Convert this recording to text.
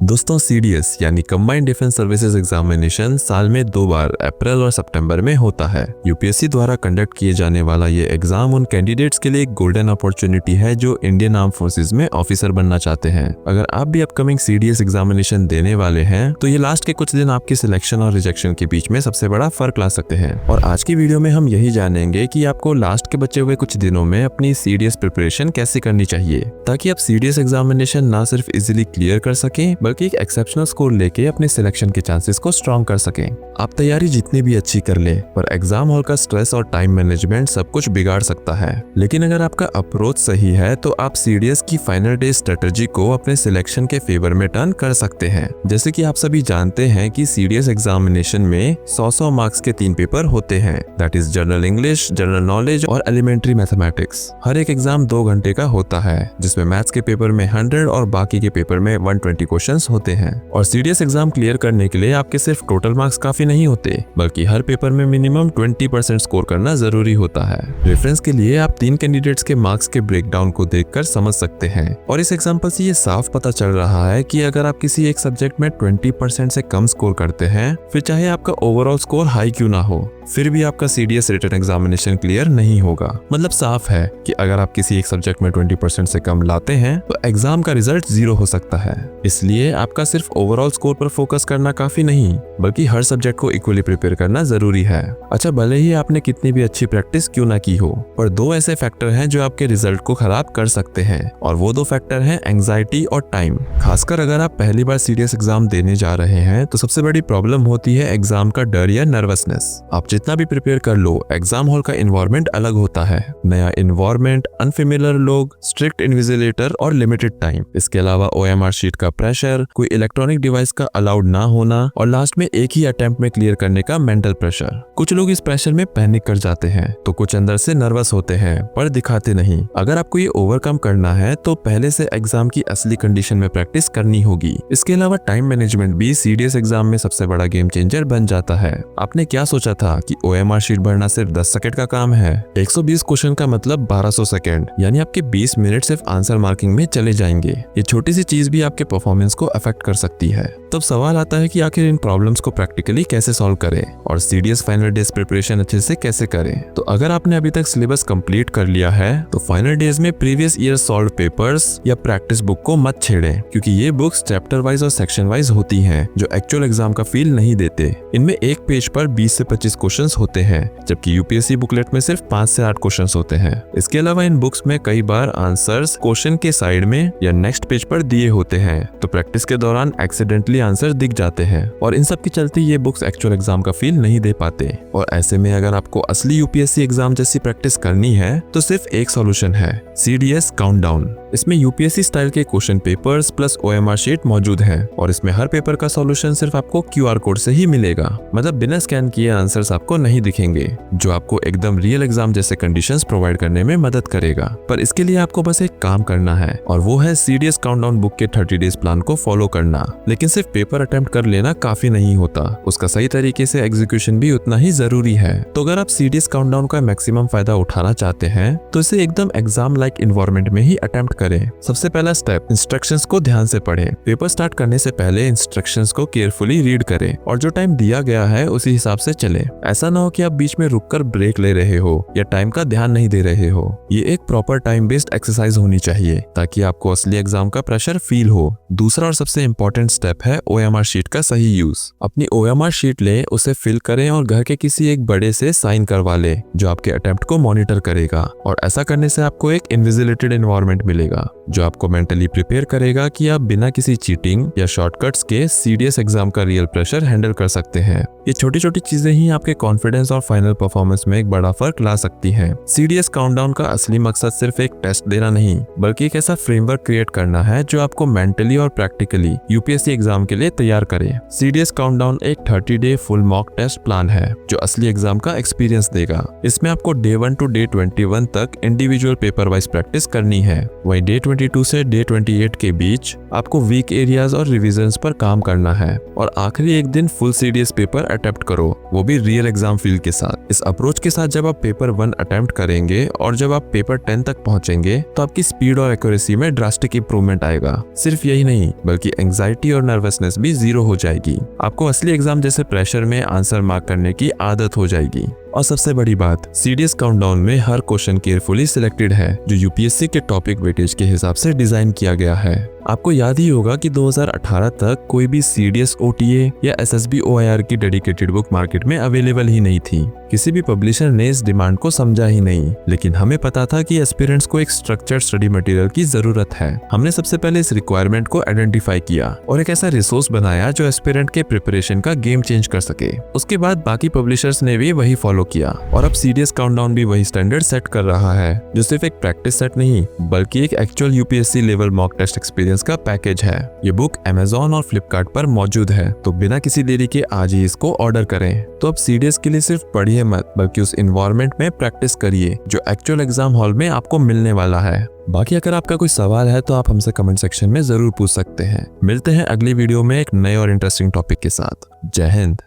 दोस्तों सीडीएस यानी combined defence services examination साल में 2 बार अप्रैल और सितंबर में होता है। यूपीएससी द्वारा कंडक्ट किए जाने वाला ये एग्जाम उन कैंडिडेट्स के लिए एक गोल्डन अपॉर्चुनिटी है जो इंडियन आर्म फोर्सेज में ऑफिसर बनना चाहते हैं। अगर आप भी अपकमिंग सीडीएस एग्जामिनेशन देने वाले हैं तो ये लास्ट के कुछ दिन आपकी सिलेक्शन और रिजेक्शन के बीच में सबसे बड़ा फर्क ला सकते हैं। और आज की वीडियो में हम यही जानेंगे कि आपको लास्ट के बचे हुए कुछ दिनों में अपनी सीडीएस प्रिपरेशन कैसे करनी चाहिए ताकि आप सीडीएस एग्जामिनेशन ना सिर्फ इजीली क्लियर कर सकें बल्कि एक एक्सेप्शनल स्कोर लेके अपने सिलेक्शन के चांसेस को स्ट्रॉन्ग कर सकें। आप तैयारी जितनी भी अच्छी कर ले पर एग्जाम हॉल का स्ट्रेस और टाइम मैनेजमेंट सब कुछ बिगाड़ सकता है। लेकिन अगर आपका अप्रोच सही है तो आप सीडीएस की फाइनल डे स्ट्रेटजी को अपने सिलेक्शन के फेवर में टर्न कर सकते हैं। जैसे कि आप सभी जानते हैं कि सीडीएस एग्जामिनेशन में 100 मार्क्स के 3 पेपर होते हैं, that is general English, general knowledge और एलिमेंट्री मैथमेटिक्स। हर एक एग्जाम 2 घंटे का होता है जिसमें मैथ्स के पेपर में 100 और बाकी के पेपर में 120 क्वेश्चंस होते हैं। और सीडीएस एग्जाम क्लियर करने के लिए आपके सिर्फ टोटल मार्क्स काफी नहीं होते बल्कि हर पेपर में मिनिमम 20% स्कोर करना जरूरी होता है। रेफरेंस के लिए आप 3 कैंडिडेट्स के मार्क्स के ब्रेकडाउन को देखकर समझ सकते हैं। और इस एग्जाम्पल से ये साफ पता चल रहा है कि अगर आप किसी एक सब्जेक्ट में 20% से कम स्कोर करते हैं, फिर चाहे आपका ओवरऑल स्कोर हाई क्यों ना हो, फिर भी आपका सीडीएस रिटन एग्जामिनेशन क्लियर नहीं होगा। मतलब साफ है कि अगर आप किसी एक सब्जेक्ट में 20% से कम लाते हैं तो एग्जाम का रिजल्ट 0 हो सकता है। इसलिए आपका सिर्फ ओवरऑल स्कोर पर फोकस करना काफी नहीं बल्कि हर सब्जेक्ट को इक्वली प्रिपेयर करना जरूरी है। अच्छा, भले ही आपने कितनी भी अच्छी प्रैक्टिस क्यों ना की हो, पर 2 ऐसे फैक्टर हैं जो आपके रिजल्ट को खराब कर सकते हैं और वो 2 फैक्टर हैं एंजाइटी और टाइम। खासकर अगर आप पहली बार सीडीएस एग्जाम देने जा रहे हैं तो सबसे बड़ी प्रॉब्लम होती है एग्जाम का डर या नर्वसनेस। आप जितना भी प्रिपेयर कर लो, एग्जाम हॉल का एनवायरनमेंट अलग होता है। नया एनवायरनमेंट, अनफेमिलियर लोग, स्ट्रिक्ट इन्विजिलेटर और लिमिटेड टाइम। इसके अलावा ओएमआर शीट का प्रेशर, कोई इलेक्ट्रॉनिक डिवाइस का अलाउड ना होना और लास्ट में एक ही अटेम्प्ट में क्लियर करने का मेंटल प्रेशर। कुछ लोग इस प्रेशर में पैनिक कर जाते हैं तो कुछ अंदर से नर्वस होते हैं पर दिखाते नहीं। अगर आपको ये ओवरकम करना है तो पहले से एग्जाम की असली कंडीशन में प्रैक्टिस करनी होगी। इसके अलावा टाइम मैनेजमेंट भी सीडीएस एग्जाम में सबसे बड़ा गेम चेंजर बन जाता है। आपने क्या सोचा था कि ओएमआर शीट भरना सिर्फ 10 सेकंड का काम है? 120 क्वेश्चन का मतलब 1200 सेकंड, यानी आपके 20 मिनट सिर्फ आंसर मार्किंग में चले जाएंगे। ये छोटी सी चीज भी आपके परफॉर्मेंस को अफेक्ट कर सकती है। तब सवाल आता है कि आखिर इन प्रॉब्लम्स को प्रैक्टिकली कैसे सॉल्व करें और सीडीएस फाइनल डेज प्रिपरेशन अच्छे से कैसे करें। तो अगर आपने अभी तक सिलेबस कंप्लीट कर लिया है तो फाइनल डेज में प्रीवियस ईयर सॉल्व पेपर्स या प्रैक्टिस बुक को मत छेड़ें, क्योंकि ये बुक्स चैप्टर वाइज और सेक्शन वाइज होती हैं जो एक्चुअल एग्जाम का फील नहीं देते। इनमें एक पेज पर 20 से 25 क्वेश्चंस होते हैं जबकि यूपीएससी बुकलेट में सिर्फ 5 से 8 क्वेश्चंस होते हैं। इसके अलावा इन बुक्स में कई बार आंसर्स क्वेश्चन के साइड में या नेक्स्ट पेज पर दिए होते हैं तो प्रैक्टिस के दौरान एक्सीडेंटली आंसर दिख जाते हैं और इन सब के चलते ये बुक्स एक्चुअल एग्जाम का फील नहीं दे पाते। और ऐसे में अगर आपको असली यूपीएससी एग्जाम जैसी प्रैक्टिस करनी है तो सिर्फ एक सॉल्यूशन है, सीडीएस काउंटडाउन। इसमें यूपीएससी स्टाइल के question papers plus OMR sheet मौजूद है और इसमें हर पेपर का सॉल्यूशन सिर्फ आपको क्यूआर कोड से ही मिलेगा। मतलब बिना स्कैन किए आंसर्स आपको नहीं दिखेंगे, जो आपको एकदम रियल एग्जाम जैसे कंडीशंस प्रोवाइड करने में मदद करेगा। पर इसके लिए आपको बस एक काम करना है और वो है सीडीएस काउंटडाउन बुक के 30 डेज प्लान को फॉलो करना। लेकिन सिर्फ पेपर अटेम्प्ट कर लेना काफी नहीं होता, उसका सही तरीके से एग्जीक्यूशन भी उतना ही जरूरी है। तो अगर आप सीडीएस काउंटडाउन का मैक्सिमम फायदा उठाना चाहते हैं तो इसे एकदम एग्जाम लाइक इन्वायरमेंट में ही अटेम्प्ट करें। सबसे पहला स्टेप, इंस्ट्रक्शंस को ध्यान से पढ़ें। पेपर स्टार्ट करने से पहले इंस्ट्रक्शंस को केयरफुली रीड करें और जो टाइम दिया गया है उसी हिसाब से चलें। ऐसा ना हो कि आप बीच में रुककर ब्रेक ले रहे हो या टाइम का ध्यान नहीं दे रहे हो। ये एक प्रॉपर टाइम बेस्ड एक्सरसाइज होनी चाहिए ताकि आपको असली एग्जाम का प्रेशर फील हो। दूसरा और सबसे इम्पोर्टेंट स्टेप है ओएमआर शीट का सही यूज। अपनी ओएमआर शीट लें, उसे फिल करें और घर के किसी एक बड़े से साइन करवा लें जो आपके अटेम्प्ट को मॉनिटर करेगा। और ऐसा करने से आपको एक इन्विजिलेटेड एनवायरनमेंट मिलेगा जो आपको मेंटली प्रिपेयर करेगा कि आप बिना किसी चीटिंग या शॉर्टकट्स के सीडीएस एग्जाम का रियल प्रेशर हैंडल कर सकते हैं। ये छोटी छोटी चीजें ही आपके कॉन्फिडेंस और फाइनल परफॉर्मेंस में एक बड़ा फर्क ला सकती हैं। सीडीएस काउंटडाउन का असली मकसद सिर्फ एक टेस्ट देना नहीं बल्कि एक ऐसा फ्रेमवर्क क्रिएट करना है जो आपको मेंटली और प्रैक्टिकली यूपीएससी एग्जाम के लिए तैयार करे। सीडीएस काउंटडाउन एक 30 day full mock test plan है जो असली एग्जाम का एक्सपीरियंस देगा। इसमें आपको डे 1 to डे 21 तक इंडिविजुअल पेपर वाइज प्रैक्टिस करनी है। वहीं डे 22 से डे 28 के बीच आपको वीक एरियाज और रिविजन्स पर काम करना है और आखिरी एक दिन फुल सीडीएस पेपर अटेम्प्ट करो, वो भी रियल एग्जाम फील के साथ। इस अप्रोच के साथ जब आप पेपर 1 अटेम्प्ट करेंगे और जब आप पेपर 10 तक पहुंचेंगे तो आपकी स्पीड और एक्यूरेसी में ड्रास्टिक इंप्रूवमेंट आएगा। सिर्फ यही नहीं बल्कि एंजाइटी और नर्वसनेस भी जीरो हो जाएगी। आपको असली एग्जाम जैसे प्रेशर में आंसर मार्क करने की आदत हो जाएगी। और सबसे बड़ी बात, सीडीएस काउंटडाउन में हर क्वेश्चन केयरफुली सिलेक्टेड है जो यूपीएससी के टॉपिक वेटेज के हिसाब से डिजाइन किया गया है। आपको याद ही होगा कि 2018 तक कोई भी सीडीएस ओटीए या एसएसबी ओआईआर की डेडिकेटेड बुक मार्केट में अवेलेबल ही नहीं थी। किसी भी पब्लिशर ने इस डिमांड को समझा ही नहीं, लेकिन हमें पता था कि एस्पिरेंट्स को एक स्ट्रक्चर्ड स्टडी मटेरियल की जरूरत है। हमने सबसे पहले इस रिक्वायरमेंट को आइडेंटिफाई किया और एक ऐसा रिसोर्स बनाया जो एस्पिरेंट के प्रिपरेशन का गेम चेंज कर सके। उसके बाद बाकी पब्लिशर्स ने भी वही फॉलो किया और अब सीडीएस काउंटडाउन भी वही स्टैंडर्ड सेट कर रहा है, जो सिर्फ एक प्रैक्टिस सेट नहीं बल्कि एक actual UPSC level mock test experience का पैकेज है। ये बुक अमेज़न और फ्लिपकार्ट पर मौजूद है, तो बिना किसी देरी के आज ही इसको ऑर्डर करें। तो अब सीडीएस के लिए सिर्फ पढ़िए मत बल्कि उस एनवायरनमेंट में प्रैक्टिस करिए जो एक्चुअल एग्जाम हॉल में आपको मिलने वाला है। बाकी अगर आपका कोई सवाल है तो आप हमसे कमेंट सेक्शन में जरूर पूछ सकते हैं। मिलते हैं अगली वीडियो में एक नए और इंटरेस्टिंग टॉपिक के साथ। जय हिंद।